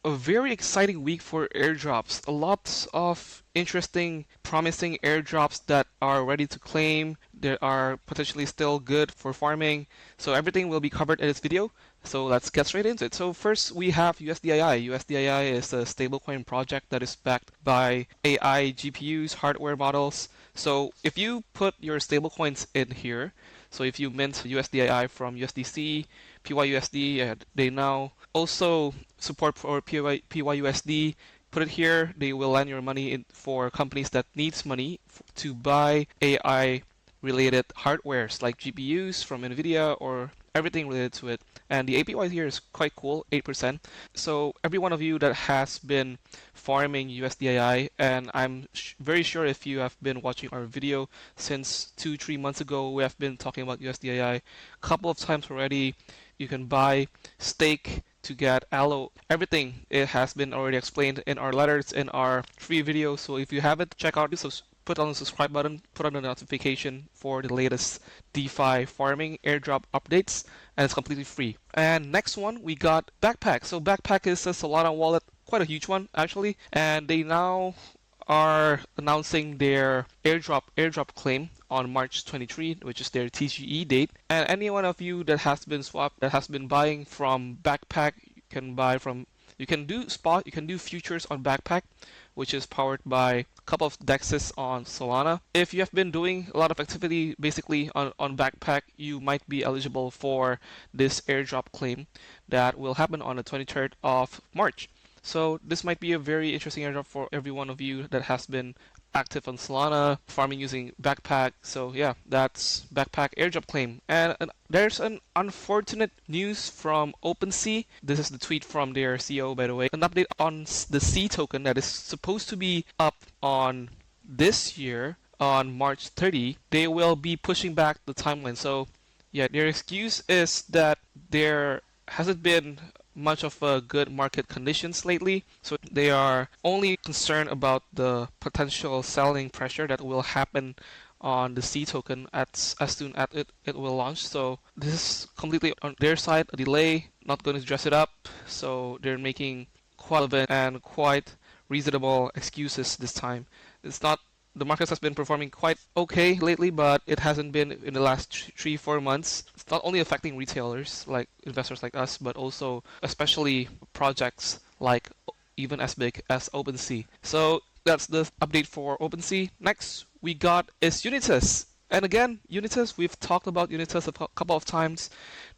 a very exciting week for airdrops. A lot of interesting, promising airdrops that are ready to claim. They are potentially still good for farming. So everything will be covered in this video. So let's get straight into it. So first we have USD.AI. USD.AI is a stablecoin project that is backed by AI GPUs, hardware models. So if you put your stablecoins in here, so if you mint USD.AI from USDC, PYUSD, and they now also support for PYUSD. Put it here, they will lend your money in for companies that needs money to buy AI related hardwares like GPUs from NVIDIA or everything related to it. And the APY here is quite cool, 8%. So every one of you that has been farming USDAI, and I'm very sure if you have been watching our video since 2-3 months ago, we have been talking about USDAI a couple of times already. You can buy, stake to get allo, everything. It has been already explained in our letters, in our free videos. So if you haven't, check out this. Put on the subscribe button, put on the notification for the latest DeFi farming airdrop updates, and it's completely free. And next one, we got Backpack. So Backpack is a Solana wallet, quite a huge one actually, and they now are announcing their airdrop claim on March 23, which is their TGE date. And any one of you that has been buying from Backpack, you can do spot, you can do futures on Backpack, which is powered by a couple of dexes on Solana. If you have been doing a lot of activity basically on Backpack, you might be eligible for this airdrop claim that will happen on the 23rd of March. So this might be a very interesting airdrop for every one of you that has been active on Solana, farming using Backpack. So yeah, that's Backpack airdrop claim. And there's an unfortunate news from OpenSea. This is the tweet from their CEO, by the way. An update on the C token that is supposed to be up on this year on March 30. They will be pushing back the timeline. So yeah, their excuse is that there hasn't been much of a good market conditions lately, so they are only concerned about the potential selling pressure that will happen on the C token as soon as it will launch. So this is completely on their side, a delay, not going to dress it up. So they're making quite relevant and quite reasonable excuses this time. It's not the market has been performing quite okay lately, but it hasn't been in the last 3-4 months. It's not only affecting retailers like investors like us, but also especially projects like even as big as OpenSea. So that's the update for OpenSea. Next we got is Unitas. And again, Unitas, we've talked about Unitas a couple of times.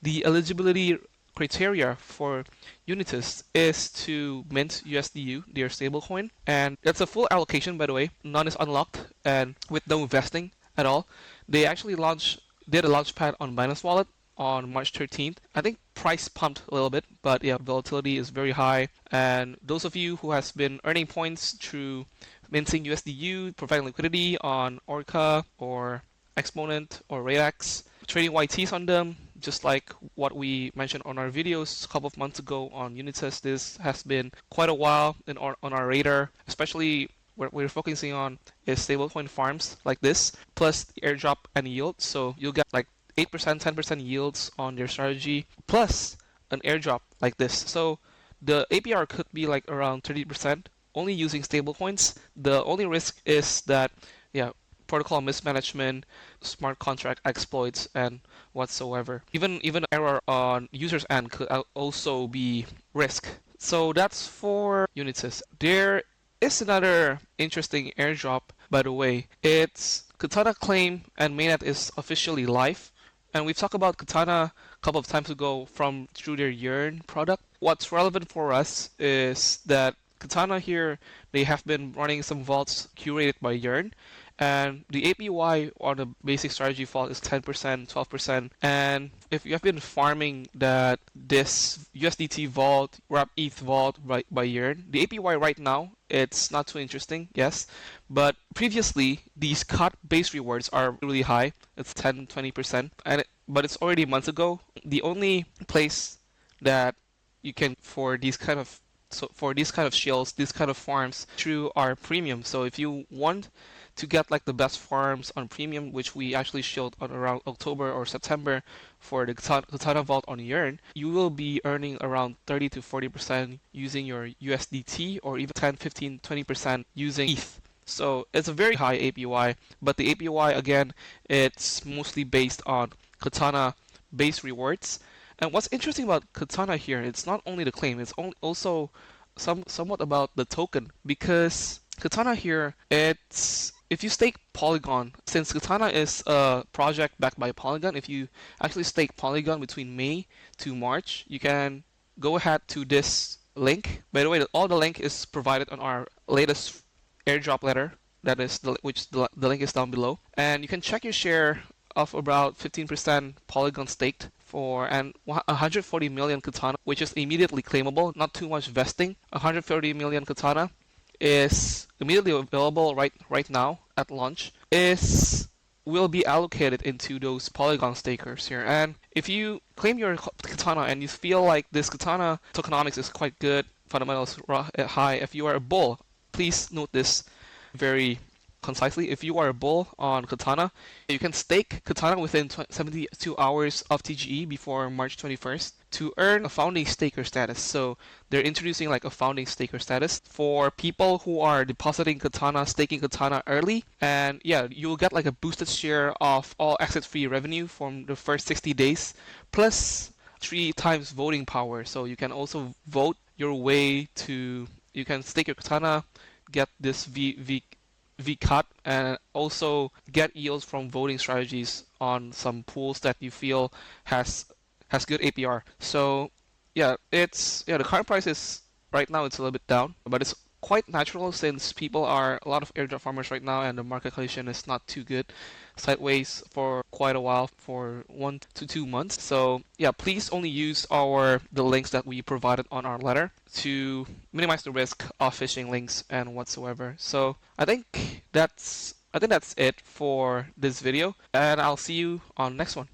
The eligibility criteria for Unitas is to mint USDU, their stablecoin, and that's a full allocation, by the way. None is unlocked, and with no vesting at all. They actually did a launchpad on Binance Wallet on March 13th. I think price pumped a little bit, but yeah, volatility is very high. And those of you who has been earning points through minting USDU, providing liquidity on Orca or Exponent or Rayax, trading YTs on them, just like what we mentioned on our videos a couple of months ago on Unitas. This has been quite a while on our radar, especially what we're focusing on is stablecoin farms like this, plus the airdrop and yield. So you'll get like 8%, 10% yields on their strategy, plus an airdrop like this. So the APR could be like around 30%, only using stablecoins. The only risk is that, yeah, protocol mismanagement, smart contract exploits, and whatsoever. Even error on users' end could also be risk. So that's for Unitas. There is another interesting airdrop, by the way. It's Katana claim and mainnet is officially live. And we've talked about Katana a couple of times ago through their Yearn product. What's relevant for us is that Katana here, they have been running some vaults curated by Yearn, and the APY on the basic strategy vault is 10%, 12%. And if you have been farming this USDT vault, wrap ETH vault by Yearn, the APY right now, it's not too interesting, yes. But previously, these cut base rewards are really high. It's 10, 20%. But it's already months ago. The only place that you can for these kind of shills, these kind of farms through our premium. So if you want to get like the best farms on premium, which we actually showed on around October or September for the Katana Vault on Yearn, you will be earning around 30 to 40% using your USDT, or even 10, 15, 20% using ETH. So it's a very high APY, but the APY again, it's mostly based on Katana base rewards. And what's interesting about Katana here, it's not only the claim, it's also somewhat about the token, because Katana here, it's if you stake Polygon, since Katana is a project backed by Polygon, if you actually stake Polygon between May to March, you can go ahead to this link. By the way, all the link is provided on our latest airdrop letter. That is the link is down below, and you can check your share of about 15% Polygon staked for and 140 million Katana, which is immediately claimable, not too much vesting. 130 million Katana is immediately available right now at launch. Is will be allocated into those Polygon stakers here. And if you claim your Katana and you feel like this Katana tokenomics is quite good, fundamentals high, if you are a bull, please note this very concisely. If you are a bull on Katana, you can stake Katana within 72 hours of TGE before March 21st to earn a founding staker status. So they're introducing like a founding staker status for people who are depositing Katana, staking Katana early. And yeah, you'll get like a boosted share of all exit fee revenue from the first 60 days, plus 3 times voting power. So you can also vote your way to, you can stake your Katana, get this VCAT, and also get yields from voting strategies on some pools that you feel has good APR. So yeah, the current price is right now it's a little bit down, but it's quite natural since people are a lot of airdrop farmers right now, and the market condition is not too good, sideways for quite a while, for 1 to 2 months. So yeah, please only use the links that we provided on our letter to minimize the risk of phishing links and whatsoever. So I think that's it for this video, and I'll see you on the next one.